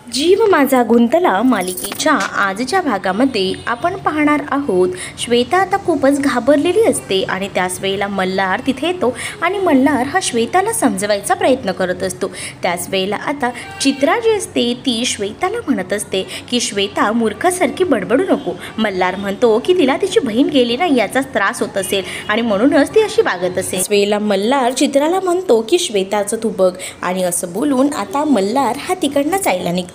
जीव माझा गुंतला मालिकेच्या आजच्या भागामध्ये आपण पाहणार आहोत। श्वेता आता खूपच घाबरलेली असते आणि त्याच वेळेला मल्हार तिथे येतो आणि मल्हार हा श्वेताला समजवायचा प्रयत्न करत असतो। त्याच वेळेला आता चित्रा जी असते ती श्वेताला म्हणत असते की श्वेता मूर्खासारखी बडबडू नको। मल्हार म्हणतो की तिला तिची बहीण गेली ना याचा त्रास होत असेल आणि म्हणूनच ती अशी वागत असेल। त्याच वेळेला मल्हार चित्राला म्हणतो की श्वेताचं तू बघ आणि असं बोलून आता मल्हार हा तिकडनं जायला निघतो।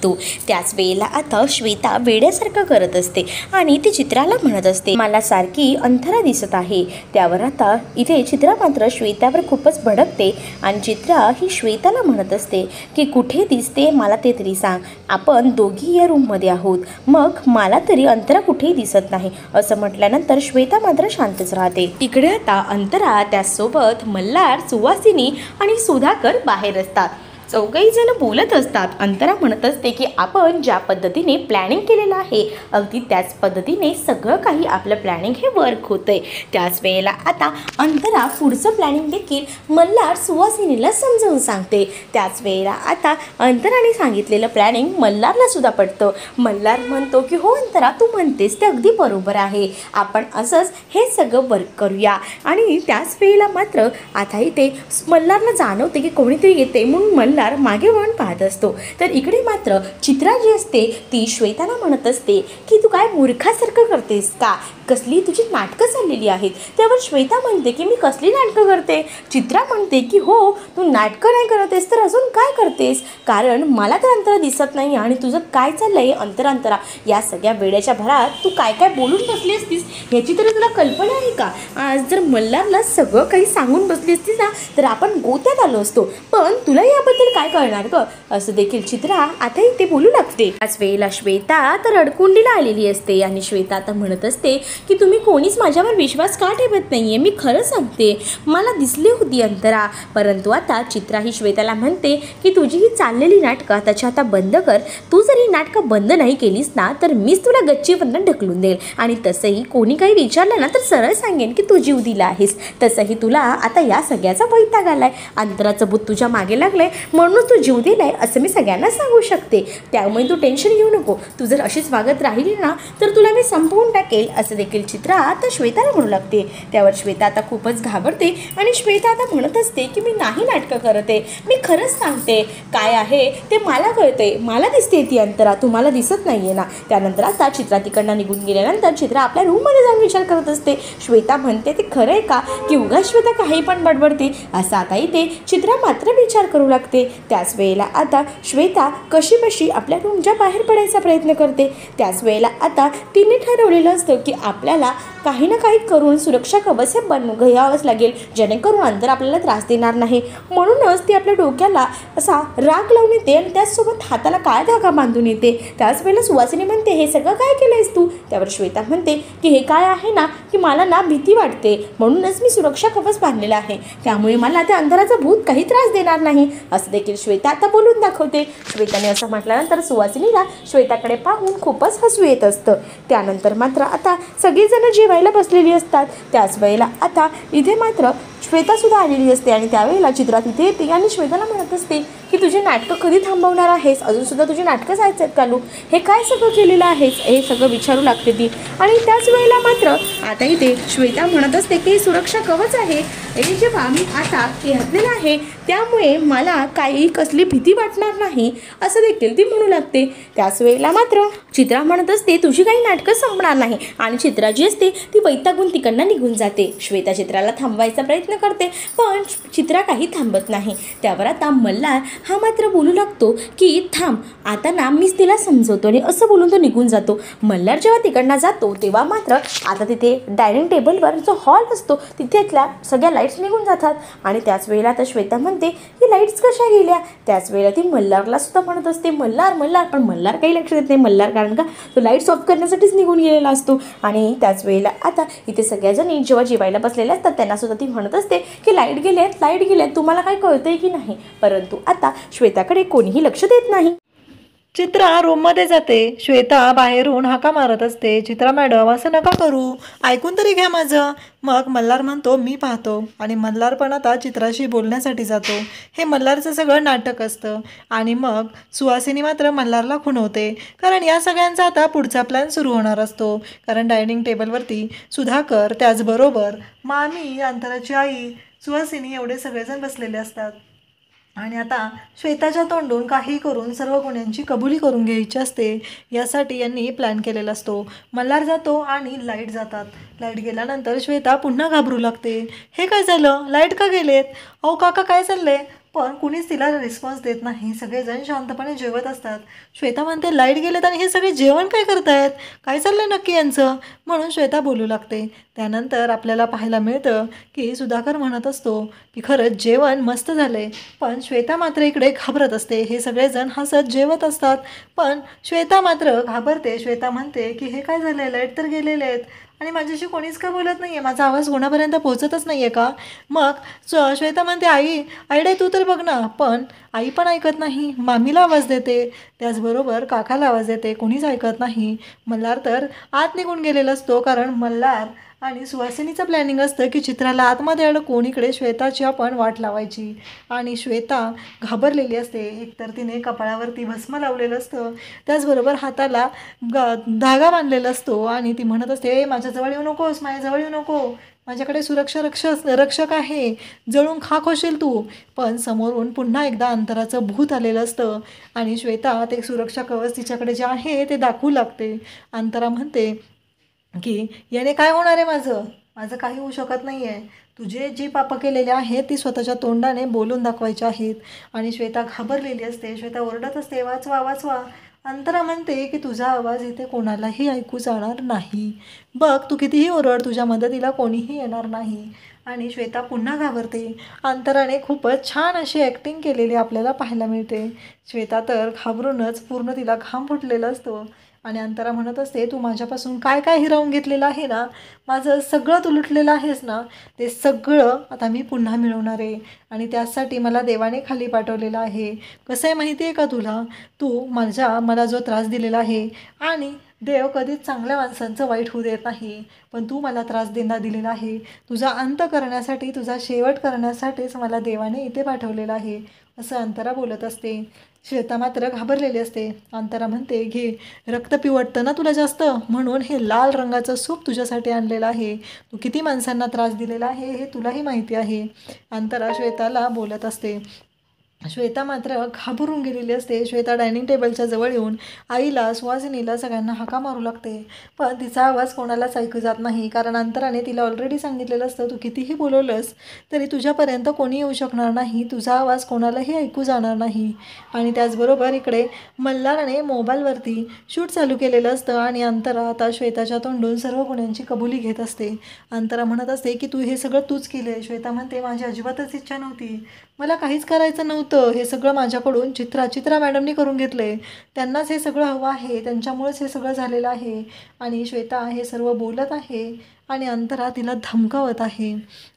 त्याच वेळेला आता श्वेता वेड्यासारखं करत असते आणि ती चित्राला म्हणत असते मला सारखी अंतरा दिसत आहे। त्यावर आता इथे चित्रा मात्र श्वेतावर खूपच भडकते आणि चित्रा ही श्वेताला म्हणत असते की कुठे दिसते मला ते तरी सांग, आपण दोघी या रूममध्ये आहोत, मग मला तरी अंतरा कुठेही दिसत नाही। असं म्हटल्यानंतर श्वेता मात्र शांतच राहते। इकडे आता अंतरा त्यासोबत मल्हार, सुवासिनी आणि सुधाकर बाहेर असतात। चौघही जण बोलत असतात। अंतरा म्हणत असते की आपण ज्या पद्धतीने प्लॅनिंग केलेलं आहे अगदी त्याच पद्धतीने सगळं काही आपलं प्लॅनिंग हे वर्क होतंय। त्याच वेळेला आता अंतरा पुढचं प्लॅनिंग देखील मल्हार सुवासिनीला समजावून सांगते। त्याच वेळेला आता अंतराने सांगितलेलं प्लॅनिंग मल्हारला सुद्धा पटतं। मल्हार म्हणतो की हो अंतरा, तू म्हणतेस ते अगदी बरोबर आहे, आपण असंच हे सगळं वर्क करूया। आणि त्याच वेळेला मात्र आता इथे मल्हारला जाणवते की कोणीतरी येते म्हणून मल्हार मागे वळून पाहत असतो। तर इकडे मात्र चित्रा जी असते ती श्वेताला म्हणत असते की तू काय मूर्खासारखं करतेस का, कसली तुझी नाटकं चाललेली आहेत। त्यावर श्वेता म्हणते की मी कसली नाटकं करते। चित्रा म्हणते की हो, तू नाटकं नाही करतेस तर अजून काय करतेस, कारण मला तर अंतरा दिसत नाही आणि तुझं काय चाललंय अंतरा या सगळ्या वेळेच्या भरात तू काय काय बोलून बसली असतीस ह्याची तरी तुला कल्पना आहे का। आज जर मल्हारला सगळं काही सांगून बसली असतीस ना तर आपण गोत्यात आलो असतो, पण तुला याबद्दल काय करणार ग, असं देखील चित्रा आता इथे बोलू लागते। त्याच वेळेला श्वेता तर रडकुंडीला आलेली असते आणि श्वेता आता म्हणत असते की तुम्ही कोणीच माझ्यावर विश्वास का ठेवत नाहीये, मी खरं सांगते मला दिसली होती अंतरा। परंतु आता चित्रा ही श्वेताला म्हणते की तुझी ही चाललेली नाटकं त्याच्या आता बंद कर, तू जर ही नाटकं बंद नाही केलीस ना तर मीच तुला गच्चीवरनं ढकलून देईल आणि तसंही कोणी काही विचारलं ना तर सरळ सांगेन की तू जीव दिला आहेस। तसंही तुला आता या सगळ्याचा वैताग आलाय, अंतराचं भूत तुझ्या मागे लागलंय म्हणून तू जीव दिलाय असं मी सगळ्यांना सांगू शकते। त्यामुळे तू टेन्शन घेऊ नको, तू जर अशीच वागत राहिली ना तर तुला मी संपवून टाकेल, असं देखील चित्रा आता श्वेताला म्हणू लागते। त्यावर श्वेता आता खूपच घाबरते आणि श्वेता आता म्हणत असते की मी नाही नाटकं करते, मी खरंच सांगते काय आहे ते मला कळते, मला दिसते ती अंतरा, तुम्हाला दिसत नाहीये ना। त्यानंतर आता चित्रा तिकडनं निघून गेल्यानंतर चित्रा आपल्या रूममध्ये जाऊन विचार करत असते। श्वेता म्हणते ते खरं आहे का की उगा श्वेता काही पण बडबडते, असं आता इथे चित्रा मात्र विचार करू लागते। त्याच वेळेला आता श्वेता कशीबशी आपल्या रूमच्या बाहेर पडायचा प्रयत्न करते। त्याच वेळेला आता तिने ठरवलेलं असतं की आपल्याला काही ना काही करून सुरक्षा कवच हे घ्यावंच लागेल जेणेकरून अंतर आपल्याला त्रास देणार नाही। म्हणूनच ती आपल्या डोक्याला असा राग लावून येते आणि त्याचसोबत हाताला काळा धागा बांधून येते। त्याच वेळेला सुवासिनी म्हणते हे सगळं काय केलंयस तू। त्यावर श्वेता म्हणते की हे काय आहे ना की मला ना भीती वाटते म्हणूनच मी सुरक्षा कवच बांधलेलं आहे, त्यामुळे मला त्या अंधाराचं भूत काही त्रास देणार नाही, असं देखील श्वेता आता बोलून दाखवते। श्वेताने असं म्हटल्यानंतर सुवासिनीला श्वेताकडे पाहून खूपच हसू येत असतं। त्यानंतर मात्र आता सगळीजण जेवायला बसलेली असतात। त्याच वेळेला आता इथे मात्र श्वेतासुद्धा आलेली असते आणि त्यावेळेला चित्रा तिथे येते आणि श्वेताला म्हणत असते की तुझी नाटकं कधी थांबवणार आहेस, अजूनसुद्धा तुझी नाटकं जायचं आहेत कालू, हे काय सगळं केलेलं आहेस, हे सगळं विचारू लागते ती। आणि त्याच वेळेला मात्र आता इथे श्वेता म्हणत असते की सुरक्षा कवच आहे, हे जेव्हा मी आता घातलेलं आहे त्यामुळे मला काही कसली भीती वाटणार नाही, असं देखील ती म्हणू लागते। त्याच वेळेला मात्र चित्रा म्हणत असते तुझी काही नाटकं संपणार नाही आणि चित्रा जी असते ती वैतागून तिकडनं निघून जाते। श्वेता चित्राला थांबवायचा प्रयत्न करते पण चित्रा काही थांबत नाही। त्यावर आता मल्हार हा मात्र बोलू लागतो की थांब आता ना मीच तिला समजवतो आणि असं बोलून तो निघून जातो। मल्हार जेव्हा तिकडनं जातो तेव्हा मात्र आता तिथे डायनिंग टेबलवर जो हॉल असतो तिथेतल्या सगळ्या लाईट्स निघून जातात आणि त्याच वेळेला आता श्वेता म्हणते की लाईट्स कशा गेल्या। त्याच वेळेला ती मल्हारला सुद्धा म्हणत असते मल्हार मल्हार, पण मल्हार काही लक्ष देत नाही मल्हार, कारण का तो लाईट्स ऑफ करण्यासाठीच निघून गेलेला असतो। आणि त्याच वेळेला आता इथे सगळ्याजणी जेव्हा जेवायला बसलेल्या असतात त्यांना सुद्धा ती म्हणत असते की लाईट गेल्यात तुम्हाला काय कळतंय की नाही, परंतु आता श्वेताकडे कोणीही लक्ष देत नाही। चित्रा रूममध्ये जाते. श्वेता बाहेरून हाका मारत असते. चित्रा मॅडम असं नका करू, ऐकून तरी घ्या माझं. मग मल्हार म्हणतो मी पाहतो आणि मल्हार पण आता चित्राशी बोलण्यासाठी जातो. हे मल्हारचं सगळं नाटक असतं. आणि मग सुहासिनी मात्र मल्हारला खुणवते, कारण या सगळ्यांचा आता पुढचा प्लॅन सुरू होणार असतो. कारण डायनिंग टेबलवरती सुधाकर, त्याचबरोबर मामी, अंतराची आई, सुहासिनी एवढे सगळेजण बसलेले असतात. आणि आता श्वेताच्या तोंडून काही करून सर्व गुन्ह्यांची कबुली करून घ्यायची असते. यासाठी यांनी प्लॅन केलेला असतो. मल्हार जातो आणि लाईट जातात. लाईट गेल्यानंतर श्वेता पुन्हा घाबरू लागते. हे काय झालं, लाईट का गेलेत, अहो काका काय चाललंय. पण कुणीच तिला रिस्पॉन्स देत नाही. सगळेजण शांतपणे जेवत असतात. श्वेता म्हणते लाईट गेलेत आणि हे सगळे जेवण काय करतायत, काय चाललंय नक्की यांचं, म्हणून श्वेता बोलू लागते. त्यानंतर आपल्याला पाहायला मिळतं की सुधाकर म्हणत असतो की खरंच जेवण मस्त झालंय. पण श्वेता मात्र इकडे घाबरत असते. हे सगळेजण हसत जेवत असतात, पण श्वेता मात्र घाबरते. श्वेता म्हणते की हे काय झालंय, लाईट तर गेलेले आहेत आणि माझ्याशी कोणीच का बोलत नाही आहे, माझा आवाज कोणापर्यंत पोहोचतच नाही आहे का. मग श्वेता म्हणते आई आईडे तू तर बघ ना. पण आई पण ऐकत नाही. मामीला आवाज देते, त्याचबरोबर काकाला आवाज देते, कोणीच ऐकत नाही. मल्हार तर आत निघून गेलेला असतो, कारण मल्हार आणि सुहासिनीचं प्लॅनिंग असतं की चित्राला आतमध्ये अडकून इकडे श्वेताची आपण वाट लावायची. आणि श्वेता घाबरलेली असते. एकतर तिने कपाळावरती भस्म लावलेलं असतं, त्याचबरोबर हाताला धागा बांधलेला असतो आणि ती म्हणत असते माझ्याजवळ येऊ नकोस, माझ्याजवळ येऊ नको, माझ्याकडे रक्षक आहे, जळून खाक होशील तू. पण समोरून पुन्हा एकदा अंतराचं भूत आलेलं असतं आणि श्वेता ते सुरक्षा कवच तिच्याकडे जे आहे ते दाखवू लागते. अंतरा म्हणते की याने काय होणार आहे, माझं काही होऊ शकत नाही आहे. तुझे जी पापं केलेले आहेत ती स्वतःच्या तोंडाने बोलून दाखवायची आहेत. आणि श्वेता घाबरलेली असते. श्वेता ओरडत असते वाचवा वाचवा. अंतरा म्हणते की तुझा आवाज इथे कोणालाही ऐकू जाणार नाही. बघ तू कितीही ओरड, तुझ्या मदतीला कोणीही येणार नाही. आणि श्वेता पुन्हा घाबरते. अंतराने खूपच छान अशी ॲक्टिंग केलेली आपल्याला पाहायला मिळते. श्वेता तर घाबरूनच पूर्ण तिला घाम फुटलेला असतो. आणि अंतरा म्हणत असते तू माझ्यापासून काय काय हिरावून घेतलेलं आहे ना, माझं सगळं तू लुटलेलं आहेस ना, ते सगळं आता मी पुन्हा मिळवणार आहे. आणि त्यासाठी मला देवाने खाली पाठवलेलं आहे. कसं आहे माहिती आहे का तुला, तू मला जो त्रास दिलेला आहे, आणि देव कधीच चांगल्या माणसांचं वाईट होऊ देत नाही, पण तू मला त्रास दिलेला आहे. तुझा अंत करण्यासाठी, तुझा शेवट करण्यासाठीच मला देवाने इथे पाठवलेलं आहे, असं अंतरा बोलत असते. श्वेता मात्र घाबरलेली असते. अंतरा म्हणते घे, रक्त पिवटतं ना तुला जास्त, म्हणून हे लाल रंगाचं सूप तुझ्यासाठी आणलेलं आहे. तू किती माणसांना त्रास दिलेला आहे हे तुलाही माहिती आहे. अंतरा श्वेताला बोलत असते. श्वेता मात्र घाबरून गेलेली असते. श्वेता डायनिंग टेबलच्या जवळ येऊन आईला, सुहासिनीला, सगळ्यांना हाका मारू लागते. पण तिचा आवाज कोणालाच ऐकू जात नाही, कारण अंतराने तिला ऑलरेडी सांगितलेलं असतं तू कितीही बोलवलंस तरी तुझ्यापर्यंत कोणी येऊ शकणार नाही, तुझा आवाज कोणालाही ऐकू जाणार नाही. आणि त्याचबरोबर इकडे मल्हारने मोबाईलवरती शूट चालू केलेलं असतं आणि अंतरा आता श्वेताच्या तोंडून सर्व गुन्ह्यांची कबुली घेत असते. अंतरा म्हणत असते की तू हे सगळं तूच केलं आहे. श्वेता म्हणते माझी अजिबातच इच्छा नव्हती, मला काहीच करायचं नव्हतं, हे सगळं माझ्याकडून चित्रा मॅडमनी करून घेतलं आहे, त्यांनाच हे सगळं हवं आहे, त्यांच्यामुळेच हे सगळं झालेलं आहे. आणि श्वेता हे सर्व बोलत आहे आणि अंतरा तिला धमकावत आहे.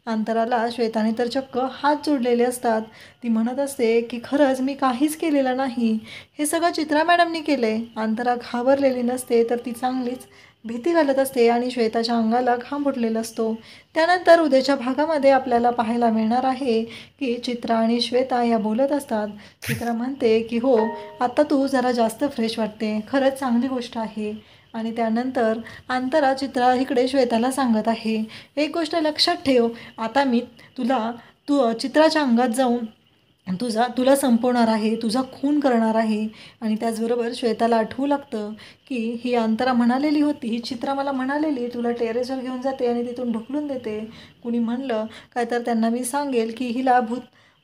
अंतराला श्वेताने तर चक्क हात जोडलेले असतात. ती म्हणत असते की खरंच मी काहीच केलेलं नाही, हे सगळं चित्रा मॅडमनी केलं आहे. अंतरा घाबरलेली नसते, तर ती चांगलीच भीती घालत असते आणि श्वेताच्या अंगाला घाम फुटलेला असतो. त्यानंतर उद्याच्या भागामध्ये आपल्याला पाहायला मिळणार आहे की चित्रा आणि श्वेता या बोलत असतात. चित्रा म्हणते की हो, आता तू जरा जास्त फ्रेश वाटते, खरंच चांगली गोष्ट आहे. आणि त्यानंतर अंतरा चित्रा इकडे श्वेताला सांगत आहे एक गोष्ट लक्षात ठेव, आता मी तू चित्राच्या अंगात जाऊन तुला संपवणार आहे, तुझा खून करणार आहे. आणि त्याचबरोबर श्वेताला आठवू लागतं की ही अंतरा म्हणालेली होती, ही चित्रा मला म्हणालेली तुला टेरेसवर घेऊन जाते आणि तिथून ढकलून देते. कुणी म्हणलं काय तर त्यांना मी सांगेल की हिला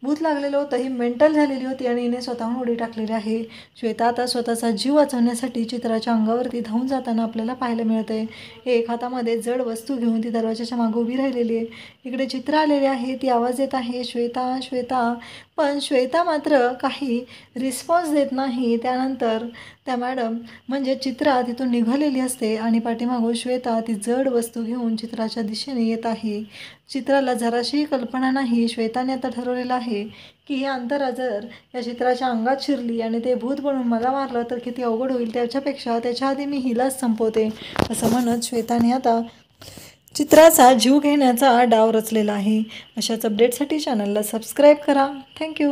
भूत लागलेलं होतं, ही मेंटल झालेली होती आणि हिने स्वतःहून उडी टाकलेली आहे. श्वेता आता स्वतःचा जीव वाचवण्यासाठी चित्राच्या अंगावरती धावून जाताना आपल्याला पाहायला मिळते. एक हातामध्ये जड वस्तू घेऊन ती दरवाजाच्या मागे उभी राहिलेली आहे. इकडे चित्रा आलेली आहे, ती आवाज देत आहे श्वेता श्वेता, पण श्वेता मात्र काही रिस्पॉन्स देत नाही. त्यानंतर त्या मॅडम म्हणजे चित्रा तिथून निघालेली असते आणि पाठीमागून श्वेता ती जड वस्तू घेऊन चित्राच्या दिशेने येत आहे. चित्राला जराशी कल्पना नाही. श्वेताने आता ठरवलेलं आहे की ही अंतरा जर या चित्राच्या अंगात शिरली आणि ते भूत बनून मला मारलं तर किती अवघड होईल, त्याच्यापेक्षा त्याच्या आधी मी हिलाच संपवते, असं म्हणत श्वेताने आता चित्राचा जीव घेण्याचा डाव रचलेला आहे. अशाच अपडेटसाठी चॅनलला सबस्क्राईब करा. थँक्यू.